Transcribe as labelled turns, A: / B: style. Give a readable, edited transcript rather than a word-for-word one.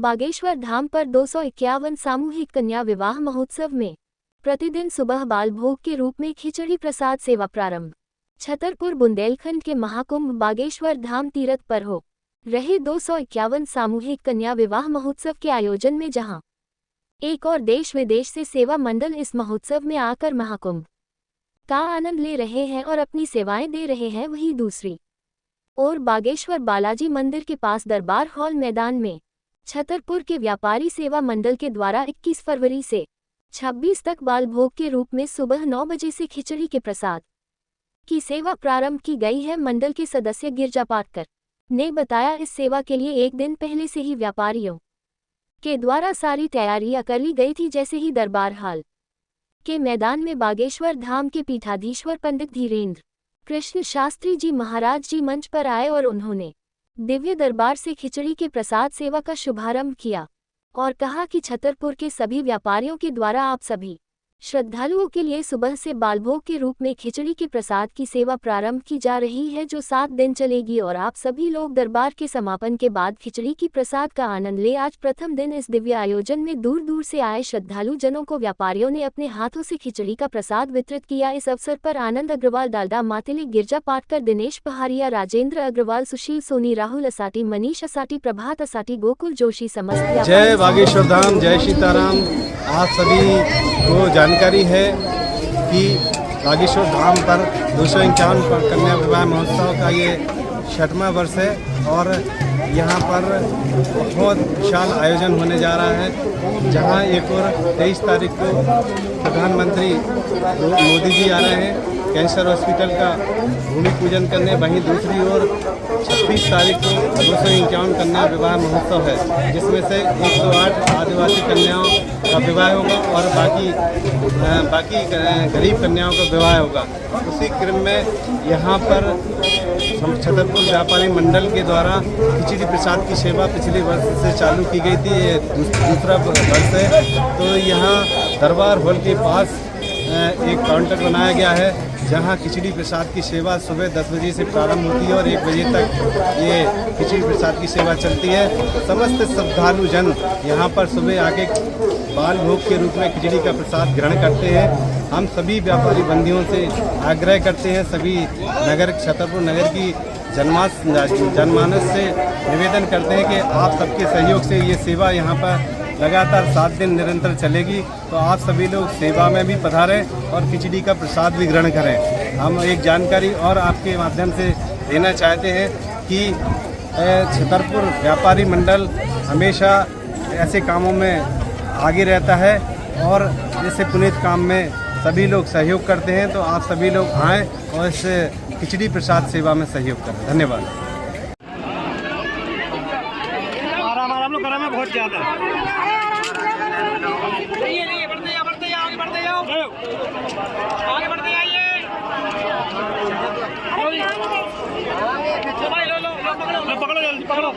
A: बागेश्वर धाम पर 251 सामूहिक कन्या विवाह महोत्सव में प्रतिदिन सुबह बाल भोग के रूप में खिचड़ी प्रसाद सेवा प्रारंभ। छतरपुर बुंदेलखंड के महाकुंभ बागेश्वर धाम तीर्थ पर हो रहे 251 सामूहिक कन्या विवाह महोत्सव के आयोजन में जहां एक और देश विदेश से सेवा मंडल इस महोत्सव में आकर महाकुंभ का आनंद ले रहे हैं और अपनी सेवाएं दे रहे हैं, वहीं दूसरी और बागेश्वर बालाजी मंदिर के पास दरबार हॉल मैदान में छतरपुर के व्यापारी सेवा मंडल के द्वारा 21 फरवरी से 26 तक बाल भोग के रूप में सुबह 9 बजे से खिचड़ी के प्रसाद की सेवा प्रारंभ की गई है। मंडल के सदस्य गिरजा पाटकर ने बताया, इस सेवा के लिए एक दिन पहले से ही व्यापारियों के द्वारा सारी तैयारियां कर ली गई थी। जैसे ही दरबार हॉल के मैदान में बागेश्वर धाम के पीठाधीश्वर पंडित धीरेन्द्र कृष्ण शास्त्री जी महाराज जी मंच पर आए और उन्होंने दिव्य दरबार से खिचड़ी के प्रसाद सेवा का शुभारंभ किया और कहा कि छतरपुर के सभी व्यापारियों के द्वारा आप सभी श्रद्धालुओं के लिए सुबह से बालभोग के रूप में खिचड़ी के प्रसाद की सेवा प्रारंभ की जा रही है, जो 7 दिन चलेगी और आप सभी लोग दरबार के समापन के बाद खिचड़ी की प्रसाद का आनंद ले। आज प्रथम दिन इस दिव्य आयोजन में दूर दूर से आए श्रद्धालु जनों को व्यापारियों ने अपने हाथों से खिचड़ी का प्रसाद वितरित किया। इस अवसर पर आनंद अग्रवाल, डालडा मातिली, गिरजा पाटकर, दिनेश पहाड़िया, राजेंद्र अग्रवाल, सुशील सोनी, राहुल असाटी, मनीष असाटी, प्रभात असाटी, गोकुल जोशी समस्त।
B: जय बागेश्वर धाम, जय सीताराम। आप सभी को जानकारी है कि बागेश्वर धाम पर 251 कन्या विवाह महोत्सव का ये 6वां वर्ष है और यहाँ पर बहुत विशाल आयोजन होने जा रहा है, जहाँ एक और 23 तारीख को प्रधानमंत्री मोदी जी आ रहे हैं कैंसर हॉस्पिटल का भूमि पूजन करने, वहीं दूसरी ओर 26 तारीख को 251 कन्या विवाह महोत्सव है, जिसमें से 108 आदिवासी कन्याओं का विवाह होगा और बाकी गरीब कन्याओं का विवाह होगा। उसी क्रम में यहाँ पर छतरपुर व्यापारी मंडल के द्वारा खिचड़ी प्रसाद की सेवा पिछले वर्ष से चालू की गई थी, ये दूसरा वर्ष है। तो यहाँ दरबार हॉल के पास एक काउंटर बनाया गया है, जहां खिचड़ी प्रसाद की सेवा सुबह 10 बजे से प्रारंभ होती है और 1 बजे तक ये खिचड़ी प्रसाद की सेवा चलती है। समस्त श्रद्धालु जन यहां पर सुबह आके बाल भोग के रूप में खिचड़ी का प्रसाद ग्रहण करते हैं। हम सभी व्यापारी बंदियों से आग्रह करते हैं, सभी नगर छतरपुर नगर की जनमानस से निवेदन करते हैं कि आप सबके सहयोग से ये सेवा यहाँ पर लगातार 7 दिन निरंतर चलेगी। तो आप सभी लोग सेवा में भी पधारें और खिचड़ी का प्रसाद भी ग्रहण करें। हम एक जानकारी और आपके माध्यम से देना चाहते हैं कि छतरपुर व्यापारी मंडल हमेशा ऐसे कामों में आगे रहता है और जैसे पुनीत काम में सभी लोग सहयोग करते हैं। तो आप सभी लोग आएँ और इस खिचड़ी प्रसाद सेवा में सहयोग करें। धन्यवाद।
C: हम लोग में बहुत ज़्यादा आगे बढ़ते आइए। पकड़ो जल्दी पकड़ो।